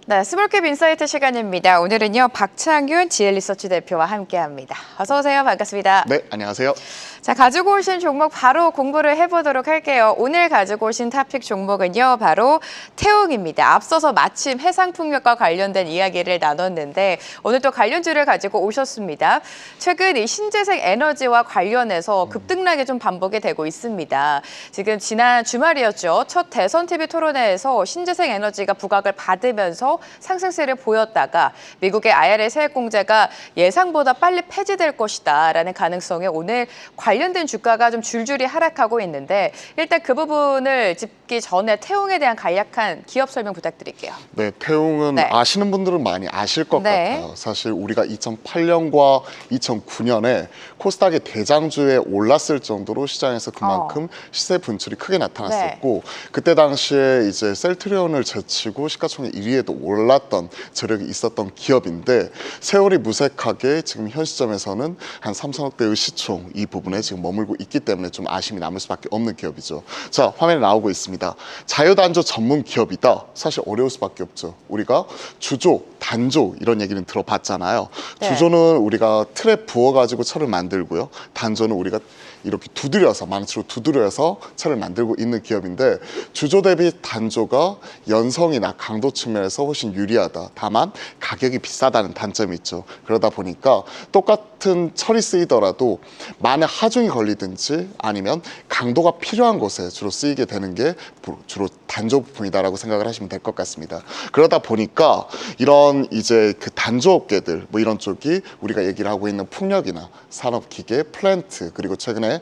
네, 스몰캡 인사이트 시간입니다. 오늘은요, 박창윤 GL리서치 대표와 함께합니다. 어서 오세요. 반갑습니다. 네, 안녕하세요. 자, 가지고 오신 종목 바로 공부를 해보도록 할게요. 오늘 가지고 오신 토픽 종목은요, 바로 태웅입니다. 앞서서 마침 해상풍력과 관련된 이야기를 나눴는데 오늘 또 관련주를 가지고 오셨습니다. 최근 이 신재생 에너지와 관련해서 급등락이 좀 반복이 되고 있습니다. 지금 지난 주말이었죠. 첫 대선 TV 토론회에서 신재생 에너지가 부각을 받으면서 상승세를 보였다가 미국의 IRA 세액 공제가 예상보다 빨리 폐지될 것이다라는 가능성에 오늘 관련된 주가가 좀 줄줄이 하락하고 있는데 일단 그 부분을 짚기 전에 태웅에 대한 간략한 기업 설명 부탁드릴게요. 네, 태웅은 네. 아시는 분들은 많이 아실 것 네. 같아요. 사실 우리가 2008년과 2009년에 코스닥의 대장주에 올랐을 정도로 시장에서 그만큼 시세 분출이 크게 나타났었고 그때 당시에 이제 셀트리온을 제치고 시가총액 1위에도 올랐던 저력이 있었던 기업인데 세월이 무색하게 지금 현 시점에서는 한 3천억대의 시총 이 부분에 지금 머물고 있기 때문에 좀 아쉬움이 남을 수밖에 없는 기업이죠. 자, 화면에 나오고 있습니다. 자유단조 전문 기업이다. 사실 어려울 수밖에 없죠. 우리가 주조, 단조 이런 얘기는 들어봤잖아요. 네. 주조는 우리가 틀에 부어가지고 철을 만들고요. 단조는 우리가 이렇게 두드려서 망치로 두드려서 철을 만들고 있는 기업인데 주조 대비 단조가 연성이나 강도 측면에서 훨씬 유리하다. 다만 가격이 비싸다는 단점이 있죠. 그러다 보니까 똑같은 철이 쓰이더라도 많은 하중이 걸리든지 아니면 강도가 필요한 곳에 주로 쓰이게 되는 게 주로 단조 부품이다라고 생각을 하시면 될 것 같습니다. 그러다 보니까 이런 이제 그 단조 업계들 뭐 이런 쪽이 우리가 얘기를 하고 있는 풍력이나 산업기계, 플랜트 그리고 최근에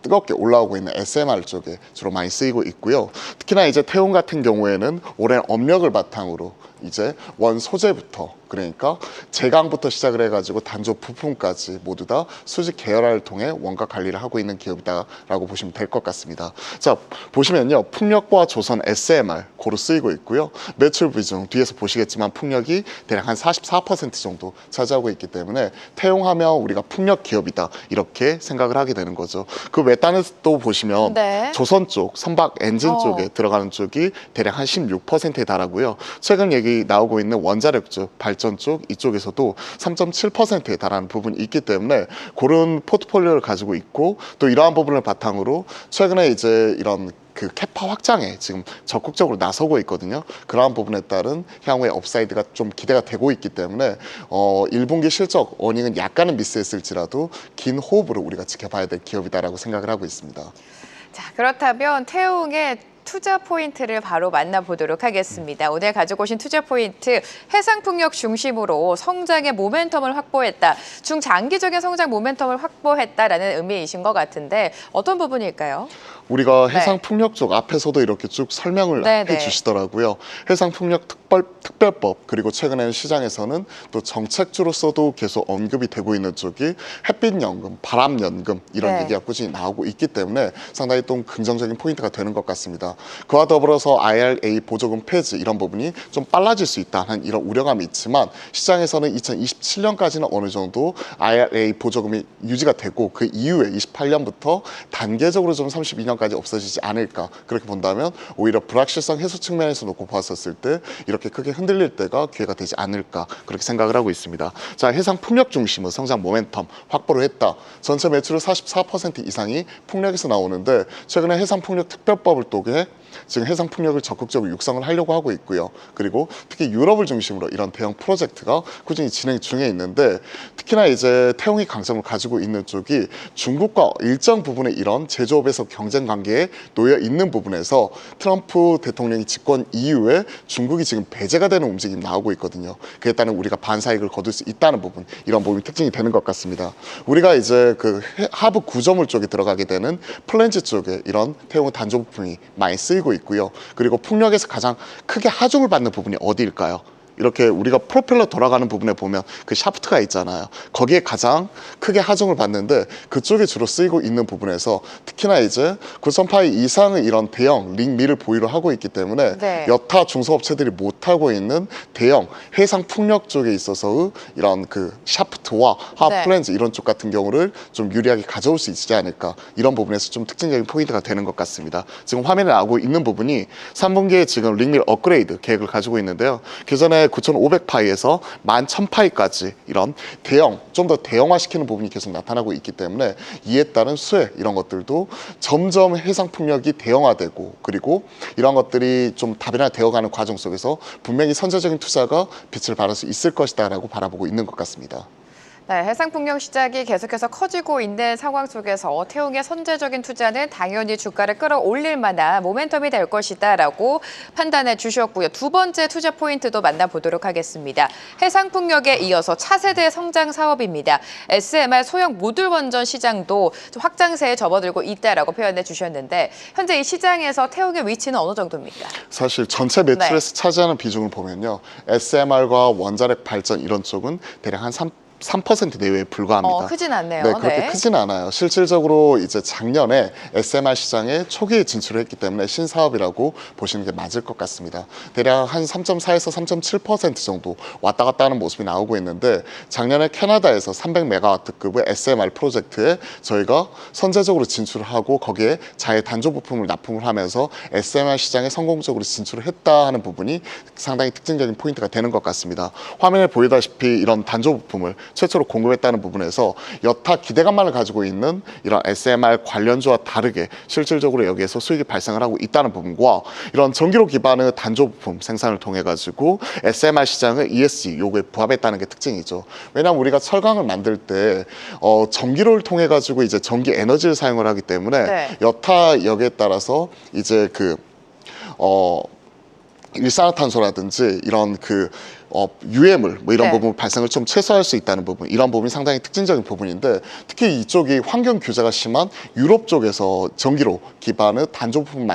뜨겁게 올라오고 있는 SMR 쪽에 주로 많이 쓰이고 있고요. 특히나 이제 태웅 같은 경우에는 오랜 업력을 바탕으로 이제 원 소재부터 그러니까 제강부터 시작을 해가지고 단조 부품까지 모두 다 수직 계열화를 통해 원가 관리를 하고 있는 기업이다라고 보시면 될 것 같습니다. 자, 보시면요. 풍력과 조선 SMR 고루 쓰이고 있고요. 매출 비중 뒤에서 보시겠지만 풍력이 대략 한 44% 정도 차지하고 있기 때문에 태용하면 우리가 풍력 기업이다 이렇게 생각을 하게 되는 거죠. 그 외딴에 또 보시면 조선 쪽, 선박 엔진 쪽에 들어가는 쪽이 대략 한 16%에 달하고요. 최근 얘기 나오고 있는 원자력 쪽, 발전 쪽 이쪽에서도 3.7%에 달하는 부분이 있기 때문에 그런 포트폴리오를 가지고 있고 또 이러한 부분을 바탕으로 최근에 이제 이런 그 캐파 확장에 지금 적극적으로 나서고 있거든요. 그러한 부분에 따른 향후의 업사이드가 좀 기대가 되고 있기 때문에 1분기 실적 어닝은 약간은 미스했을지라도 긴 호흡으로 우리가 지켜봐야 될 기업이다라고 생각을 하고 있습니다. 자, 그렇다면 태웅의 투자 포인트를 바로 만나보도록 하겠습니다. 오늘 가지고 오신 투자 포인트, 해상풍력 중심으로 성장의 모멘텀을 확보했다. 중장기적인 성장 모멘텀을 확보했다라는 의미이신 것 같은데 어떤 부분일까요? 우리가 해상풍력 쪽 앞에서도 이렇게 쭉 설명을 해주시더라고요. 해상풍력 특별법 그리고 최근에는 시장에서는 또 정책주로서도 계속 언급이 되고 있는 쪽이 햇빛연금, 바람연금 이런 얘기가 꾸준히 나오고 있기 때문에 상당히 또 긍정적인 포인트가 되는 것 같습니다. 그와 더불어서 IRA 보조금 폐지 이런 부분이 좀 빨라질 수 있다는 이런 우려감이 있지만 시장에서는 2027년까지는 어느 정도 IRA 보조금이 유지가 되고 그 이후에 28년부터 단계적으로 좀 32년까지 없어지지 않을까 그렇게 본다면 오히려 불확실성 해소 측면에서 놓고 봤었을 때 이렇게 크게 흔들릴 때가 기회가 되지 않을까 그렇게 생각을 하고 있습니다. 자, 해상 풍력 중심의 성장 모멘텀 확보를 했다. 전체 매출의 44% 이상이 풍력에서 나오는데 최근에 해상 풍력 특별법을 통해 지금 해상 풍력을 적극적으로 육성을 하려고 하고 있고요. 그리고 특히 유럽을 중심으로 이런 대형 프로젝트가 꾸준히 진행 중에 있는데 특히나 이제 태웅이 강점을 가지고 있는 쪽이 중국과 일정 부분의 이런 제조업에서 경쟁 관계에 놓여 있는 부분에서 트럼프 대통령이 집권 이후에 중국이 지금 배제가 되는 움직임이 나오고 있거든요. 그에 따른 우리가 반사익을 거둘 수 있다는 부분, 이런 부분이 특징이 되는 것 같습니다. 우리가 이제 그 하부 구조물 쪽에 들어가게 되는 플랜지 쪽에 이런 태웅의 단조 부품이 많이 쓰이고 있고요. 그리고 풍력에서 가장 크게 하중을 받는 부분이 어디일까요? 이렇게 우리가 프로펠러 돌아가는 부분에 보면 그 샤프트가 있잖아요. 거기에 가장 크게 하중을 받는데 그쪽에 주로 쓰이고 있는 부분에서 특히나 이제 9000파이 이상의 이런 대형 링밀을 보유를 하고 있기 때문에 네. 여타 중소업체들이 못하고 있는 대형 해상 풍력 쪽에 있어서의 이런 그 샤프트와 하프 네. 플랜지 이런 쪽 같은 경우를 좀 유리하게 가져올 수 있지 않을까, 이런 부분에서 좀 특징적인 포인트가 되는 것 같습니다. 지금 화면에 나오고 있는 부분이 3분기에 지금 링밀 업그레이드 계획을 가지고 있는데요. 기존에 9500파이에서 11000파이까지 이런 대형, 좀 더 대형화시키는 부분이 계속 나타나고 있기 때문에 이에 따른 수혜 이런 것들도 점점 해상 풍력이 대형화되고, 그리고 이런 것들이 좀 다변화되어가는 과정 속에서 분명히 선제적인 투자가 빛을 발할 수 있을 것이다 라고 바라보고 있는 것 같습니다. 네, 해상풍력 시장이 계속해서 커지고 있는 상황 속에서 태웅의 선제적인 투자는 당연히 주가를 끌어올릴 만한 모멘텀이 될 것이다라고 판단해 주셨고요. 두 번째 투자 포인트도 만나보도록 하겠습니다. 해상풍력에 이어서 차세대 성장 사업입니다. SMR 소형 모듈 원전 시장도 좀 확장세에 접어들고 있다라고 표현해 주셨는데 현재 이 시장에서 태웅의 위치는 어느 정도입니까? 사실 전체 매출에서 차지하는 비중을 보면요, SMR과 원자력 발전 이런 쪽은 대략 한 3% 내외에 불과합니다. 크진 않네요. 네, 그렇게 크진 않아요. 실질적으로 이제 작년에 SMR 시장에 초기에 진출을 했기 때문에 신사업이라고 보시는 게 맞을 것 같습니다. 대략 한 3.4에서 3.7% 정도 왔다 갔다 하는 모습이 나오고 있는데, 작년에 캐나다에서 300메가와트급의 SMR 프로젝트에 저희가 선제적으로 진출을 하고 거기에 자해 단조 부품을 납품을 하면서 SMR 시장에 성공적으로 진출을 했다 하는 부분이 상당히 특징적인 포인트가 되는 것 같습니다. 화면에 보이다시피 이런 단조 부품을 최초로 공급했다는 부분에서 여타 기대감만을 가지고 있는 이런 SMR 관련주와 다르게 실질적으로 여기에서 수익이 발생을 하고 있다는 부분과, 이런 전기로 기반의 단조 부품 생산을 통해 가지고 SMR 시장의 ESG 요구에 부합했다는 게 특징이죠. 왜냐하면 우리가 철강을 만들 때 전기로를 통해 가지고 이제 전기 에너지를 사용을 하기 때문에 네. 여타 역에 따라서 이제 일산화탄소라든지 이런 유해물 뭐 이런 네. 부분 발생을 좀 최소화할 수 있다는 부분, 이런 부분이 상당히 특징적인 부분인데, 특히 이쪽이 환경 규제가 심한 유럽 쪽에서 전기로 기반의 단조 부품을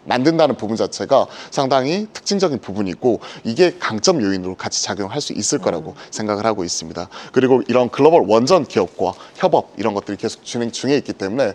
만든다는 부분 자체가 상당히 특징적인 부분이고, 이게 강점 요인으로 같이 작용할 수 있을 거라고 생각을 하고 있습니다. 그리고 이런 글로벌 원전 기업과 협업 이런 것들이 계속 진행 중에 있기 때문에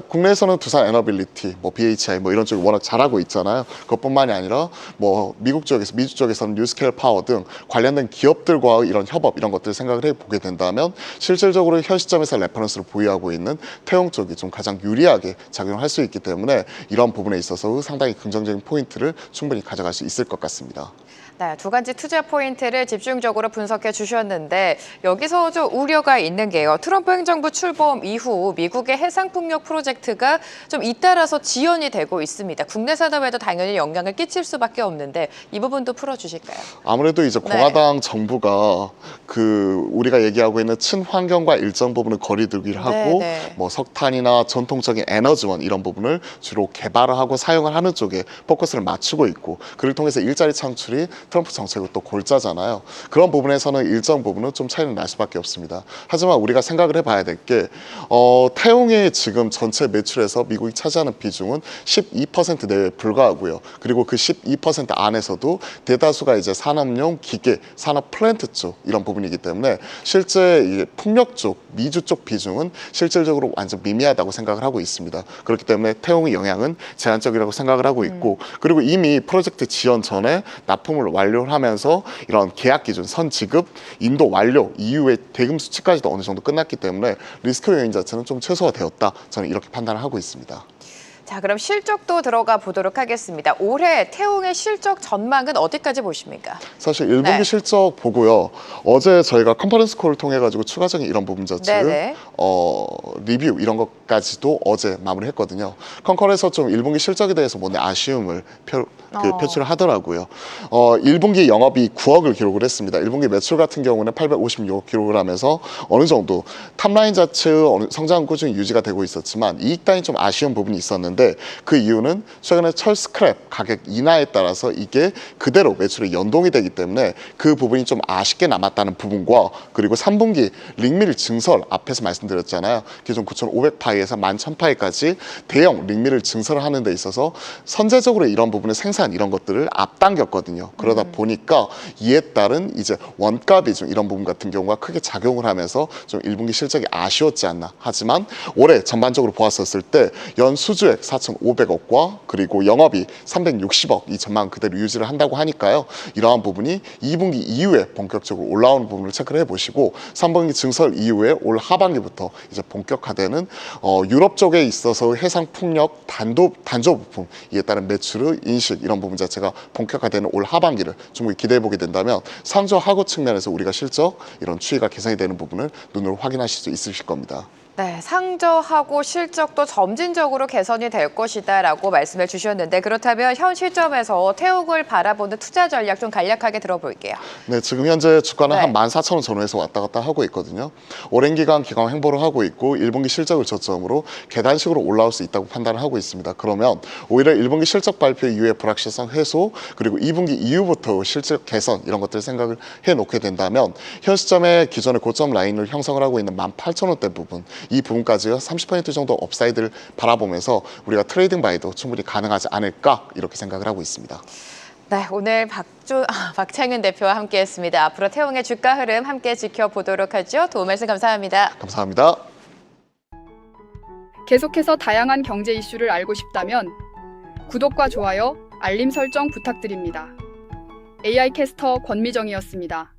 국내에서는 두산 에너빌리티, 뭐 BHI 뭐 이런 쪽이 워낙 잘하고 있잖아요. 그것뿐만이 아니라 뭐 미주 쪽에서는 뉴스케일 파워 등 관련된 기업들과의 이런 협업 이런 것들을 생각을 해보게 된다면, 실질적으로 현 시점에서 레퍼런스를 보유하고 있는 태용 쪽이 좀 가장 유리하게 작용할 수 있기 때문에 이런 부분에 있어서 상당히 긍정적인 포인트를 충분히 가져갈 수 있을 것 같습니다. 네, 두 가지 투자 포인트를 집중적으로 분석해 주셨는데 여기서 좀 우려가 있는 게요. 트럼프 행정부 출범 이후 미국의 해상풍력 프로젝트가 좀 잇따라서 지연이 되고 있습니다. 국내 산업에도 당연히 영향을 끼칠 수밖에 없는데 이 부분도 풀어주실까요? 아무래도 이제 공화당 정부가 우리가 얘기하고 있는 친환경과 일정 부분을 거리두기를 하고 뭐 석탄이나 전통적인 에너지원 이런 부분을 주로 개발을 하고 사용을 하는 쪽에 포커스를 맞추고 있고, 그를 통해서 일자리 창출이 트럼프 정책의 또 골자잖아요. 그런 부분에서는 일정 부분은 좀 차이는 날 수밖에 없습니다. 하지만 우리가 생각을 해봐야 될 게 태용의 지금 전체 매출에서 미국이 차지하는 비중은 12% 내외에 불과하고요. 그리고 그 12% 안에서도 대다수가 이제 산업용 기계, 산업 플랜트 쪽 이런 부분이기 때문에 실제 이 풍력 쪽, 미주 쪽 비중은 실질적으로 완전 미미하다고 생각을 하고 있습니다. 그렇기 때문에 태용의 영향은 제한적이라고 생각을 하고 있고, 그리고 이미 프로젝트 지연 전에 납품을 완료를 하면서 이런 계약 기준, 선 지급, 인도 완료 이후의 대금 수치까지도 어느 정도 끝났기 때문에 리스크 요인 자체는 좀 최소화되었다, 저는 이렇게 판단을 하고 있습니다. 자, 그럼 실적도 들어가 보도록 하겠습니다. 올해 태웅의 실적 전망은 어디까지 보십니까? 사실 1분기 실적 보고요. 어제 저희가 컨퍼런스 콜을 통해 가지고 추가적인 이런 부분 자체를 리뷰 이런 것까지도 어제 마무리했거든요. 컨컬에서 좀 1분기 실적에 대해서 뭔데 아쉬움을 표출을 하더라고요. 1분기 영업이익 9억을 기록을 했습니다. 1분기 매출 같은 경우는 856억 기록을 하면서 어느 정도 탑라인 자체의 성장 꾸준히 유지가 되고 있었지만 이익 단위 좀 아쉬운 부분이 있었는데, 있는데 그 이유는 최근에 철 스크랩 가격 인하에 따라서 이게 그대로 매출에 연동이 되기 때문에 그 부분이 좀 아쉽게 남았다는 부분과 그리고 3분기 링밀 증설 앞에서 말씀드렸잖아요. 기존 9,500파이에서 11,000파이까지 대형 링밀을 증설하는 데 있어서 선제적으로 이런 부분의 생산 이런 것들을 앞당겼거든요. 그러다 보니까 이에 따른 이제 원가 비중 이런 부분 같은 경우가 크게 작용을 하면서 좀 1분기 실적이 아쉬웠지 않나. 하지만 올해 전반적으로 보았었을 때 연 수주액 4,500억과 그리고 영업이 360억 이 전망 그대로 유지를 한다고 하니까요. 이러한 부분이 2분기 이후에 본격적으로 올라오는 부분을 체크를 해보시고 3분기 증설 이후에 올 하반기부터 이제 본격화되는 유럽 쪽에 있어서 해상 풍력 단조 부품 이에 따른 매출 인식 이런 부분 자체가 본격화되는 올 하반기를 충분히 기대해 보게 된다면 상저하고 측면에서 우리가 실적 이런 추이가 개선이 되는 부분을 눈으로 확인하실 수 있으실 겁니다. 네, 상저하고 실적도 점진적으로 개선이 될 것이다라고 말씀을 주셨는데 그렇다면 현 시점에서 태욱을 바라보는 투자 전략 좀 간략하게 들어볼게요. 네, 지금 현재 주가는 네. 한 14,000원 전후에서 왔다 갔다 하고 있거든요. 오랜 기간 기관 횡보를 하고 있고 1분기 실적을 저점으로 계단식으로 올라올 수 있다고 판단을 하고 있습니다. 그러면 오히려 1분기 실적 발표 이후에 불확실성 해소 그리고 2분기 이후부터 실적 개선 이런 것들을 생각을 해놓게 된다면 현 시점에 기존의 고점 라인을 형성을 하고 있는 18,000원대 부분 이 부분까지 30% 정도 업사이드를 바라보면서 우리가 트레이딩 바이도 충분히 가능하지 않을까 이렇게 생각을 하고 있습니다. 네, 오늘 박창윤 대표와 함께했습니다. 앞으로 태웅의 주가 흐름 함께 지켜보도록 하죠. 도움 말씀 감사합니다. 감사합니다. 계속해서 다양한 경제 이슈를 알고 싶다면 구독과 좋아요, 알림 설정 부탁드립니다. AI 캐스터 권미정이었습니다.